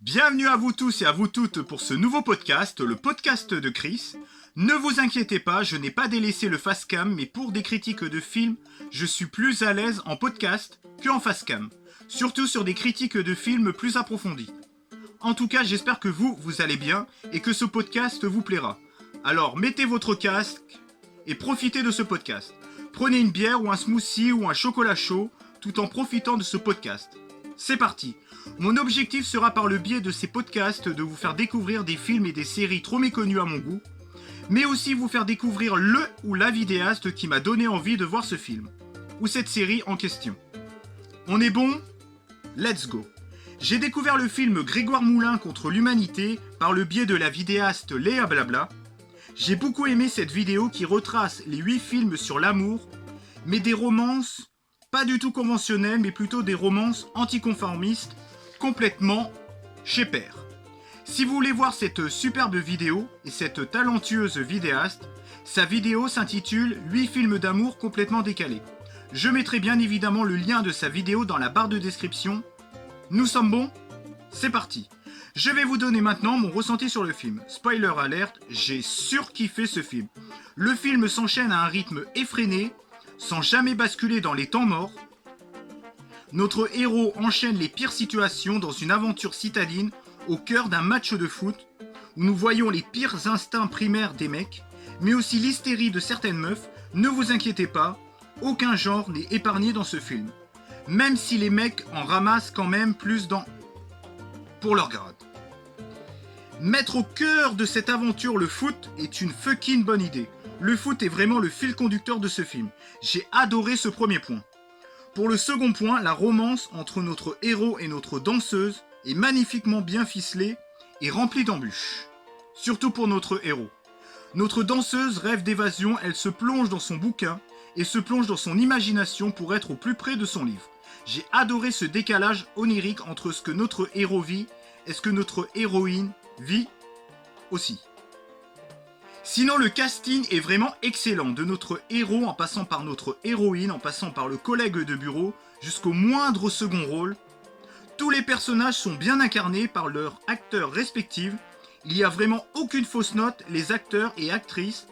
Bienvenue à vous tous et à vous toutes pour ce nouveau podcast, le podcast de Chris. Ne vous inquiétez pas, je n'ai pas délaissé le facecam, mais pour des critiques de films, je suis plus à l'aise en podcast qu'en facecam. Surtout sur des critiques de films plus approfondies. En tout cas, j'espère que vous allez bien et que ce podcast vous plaira. Alors, mettez votre casque et profitez de ce podcast. Prenez une bière ou un smoothie ou un chocolat chaud tout en profitant de ce podcast. C'est parti. Mon objectif sera par le biais de ces podcasts de vous faire découvrir des films et des séries trop méconnus à mon goût, mais aussi vous faire découvrir le ou la vidéaste qui m'a donné envie de voir ce film, ou cette série en question. On est bon ? Let's go. J'ai découvert le film Grégoire Moulin contre l'humanité par le biais de la vidéaste Léa Blabla. J'ai beaucoup aimé cette vidéo qui retrace les 8 films sur l'amour, mais des romances pas du tout conventionnelles, mais plutôt des romances anticonformistes, complètement chez père. Si vous voulez voir cette superbe vidéo et cette talentueuse vidéaste, sa vidéo s'intitule 8 films d'amour complètement décalés. Je mettrai bien évidemment le lien de sa vidéo dans la barre de description. Nous sommes bons ? C'est parti. Je vais vous donner maintenant mon ressenti sur le film. Spoiler alert, j'ai surkiffé ce film. Le film s'enchaîne à un rythme effréné, sans jamais basculer dans les temps morts. Notre héros enchaîne les pires situations dans une aventure citadine au cœur d'un match de foot, où nous voyons les pires instincts primaires des mecs, mais aussi l'hystérie de certaines meufs. Ne vous inquiétez pas, aucun genre n'est épargné dans ce film. Même si les mecs en ramassent quand même plus pour leur grade. Mettre au cœur de cette aventure le foot est une fucking bonne idée. Le foot est vraiment le fil conducteur de ce film. J'ai adoré ce premier point. Pour le second point, la romance entre notre héros et notre danseuse est magnifiquement bien ficelée et remplie d'embûches. Surtout pour notre héros. Notre danseuse rêve d'évasion, elle se plonge dans son bouquin et se plonge dans son imagination pour être au plus près de son livre. J'ai adoré ce décalage onirique entre ce que notre héros vit et ce que notre héroïne vit aussi. Sinon, le casting est vraiment excellent, de notre héros en passant par notre héroïne, en passant par le collègue de bureau, jusqu'au moindre second rôle. Tous les personnages sont bien incarnés par leurs acteurs respectifs. Il n'y a vraiment aucune fausse note, les acteurs et actrices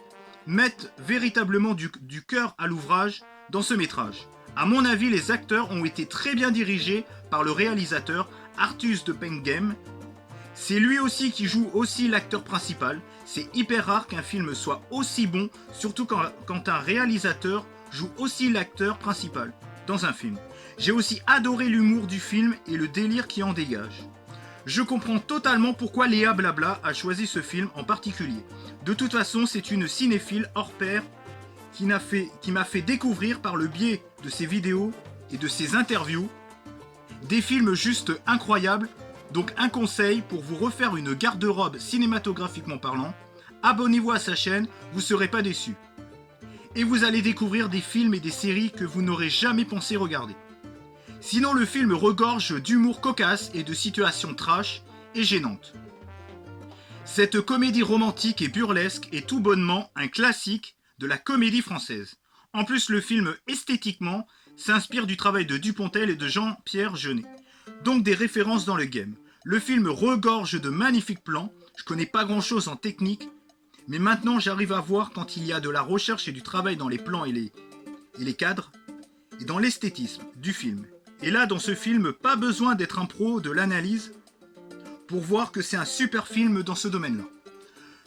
mettent véritablement du cœur à l'ouvrage dans ce métrage. À mon avis, les acteurs ont été très bien dirigés par le réalisateur Artus de Penghem. C'est lui aussi qui joue aussi l'acteur principal. C'est hyper rare qu'un film soit aussi bon, surtout quand un réalisateur joue aussi l'acteur principal dans un film. J'ai aussi adoré l'humour du film et le délire qui en dégage. Je comprends totalement pourquoi Léa Blabla a choisi ce film en particulier. De toute façon, c'est une cinéphile hors pair qui m'a fait découvrir par le biais de ses vidéos et de ses interviews des films juste incroyables. Donc un conseil pour vous refaire une garde-robe cinématographiquement parlant, abonnez-vous à sa chaîne, vous ne serez pas déçus. Et vous allez découvrir des films et des séries que vous n'aurez jamais pensé regarder. Sinon, le film regorge d'humour cocasse et de situations trash et gênantes. Cette comédie romantique et burlesque est tout bonnement un classique de la comédie française. En plus, le film esthétiquement s'inspire du travail de Dupontel et de Jean-Pierre Jeunet. Donc des références dans le game. Le film regorge de magnifiques plans. Je connais pas grand chose en technique, mais maintenant j'arrive à voir quand il y a de la recherche et du travail dans les plans et les cadres, et dans l'esthétisme du film. Et là, dans ce film, pas besoin d'être un pro de l'analyse pour voir que c'est un super film dans ce domaine-là.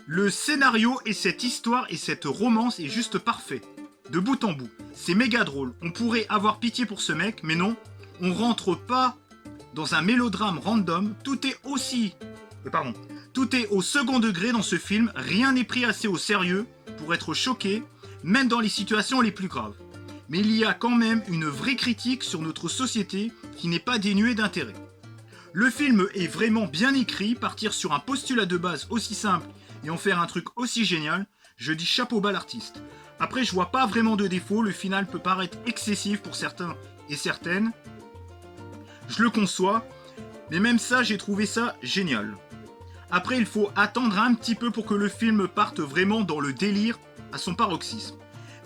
Le scénario et cette histoire et cette romance est juste parfait, de bout en bout. C'est méga drôle. On pourrait avoir pitié pour ce mec, mais non, on rentre pas dans un mélodrame random, tout est au second degré dans ce film, rien n'est pris assez au sérieux pour être choqué, même dans les situations les plus graves. Mais il y a quand même une vraie critique sur notre société qui n'est pas dénuée d'intérêt. Le film est vraiment bien écrit, partir sur un postulat de base aussi simple et en faire un truc aussi génial, je dis chapeau bas l'artiste. Après, je vois pas vraiment de défaut, le final peut paraître excessif pour certains et certaines, je le conçois, mais même ça, j'ai trouvé ça génial. Après, il faut attendre un petit peu pour que le film parte vraiment dans le délire à son paroxysme.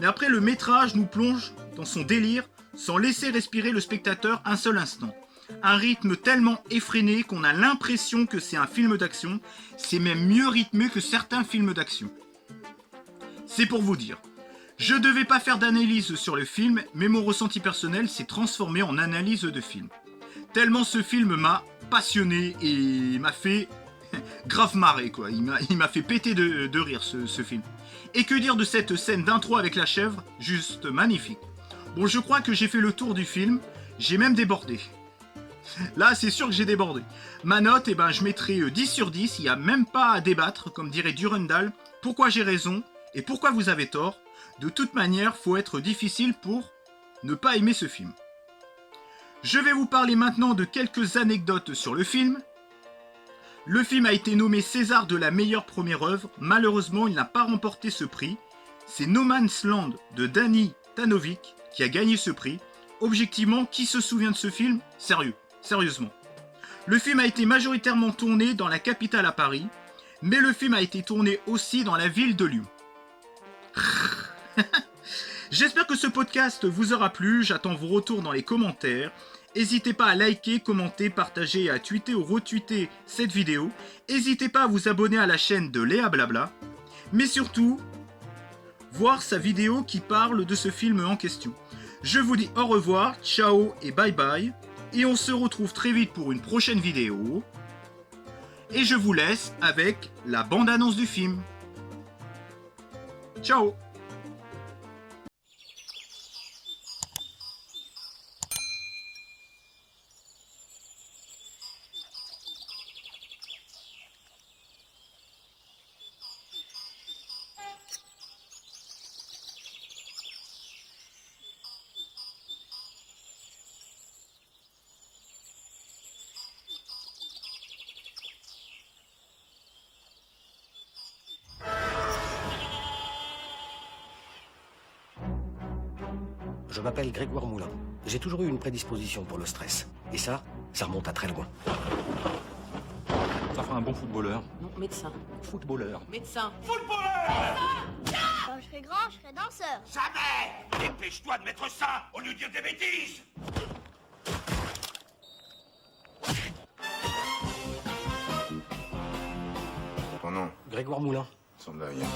Mais après, le métrage nous plonge dans son délire sans laisser respirer le spectateur un seul instant. Un rythme tellement effréné qu'on a l'impression que c'est un film d'action. C'est même mieux rythmé que certains films d'action. C'est pour vous dire. Je devais pas faire d'analyse sur le film, mais mon ressenti personnel s'est transformé en analyse de film. Tellement ce film m'a passionné et m'a fait grave marrer, quoi. Il m'a fait péter de rire, ce film. Et que dire de cette scène d'intro avec la chèvre? Juste magnifique. Bon, je crois que j'ai fait le tour du film. J'ai même débordé. Là, c'est sûr que j'ai débordé. Ma note, je mettrai 10 sur 10. Il n'y a même pas à débattre, comme dirait Durandal. Pourquoi j'ai raison et pourquoi vous avez tort? De toute manière, faut être difficile pour ne pas aimer ce film. Je vais vous parler maintenant de quelques anecdotes sur le film. Le film a été nommé César de la meilleure première œuvre. Malheureusement, il n'a pas remporté ce prix. C'est No Man's Land de Danny Tanovic qui a gagné ce prix. Objectivement, qui se souvient de ce film? Sérieusement. Le film a été majoritairement tourné dans la capitale à Paris, mais le film a été tourné aussi dans la ville de Lyon. J'espère que ce podcast vous aura plu, j'attends vos retours dans les commentaires. N'hésitez pas à liker, commenter, partager et à tweeter ou retweeter cette vidéo. N'hésitez pas à vous abonner à la chaîne de Léa Blabla. Mais surtout, voir sa vidéo qui parle de ce film en question. Je vous dis au revoir, ciao et bye bye. Et on se retrouve très vite pour une prochaine vidéo. Et je vous laisse avec la bande-annonce du film. Ciao! Je m'appelle Grégoire Moulin. J'ai toujours eu une prédisposition pour le stress. Et ça remonte à très loin. Ça fera un bon footballeur. Non, médecin. Footballeur. Médecin. Quand je serai grand, je serai danseur. Jamais! Dépêche-toi de mettre ça au lieu de dire des bêtises! Ton nom, Grégoire Moulin. semble à rien.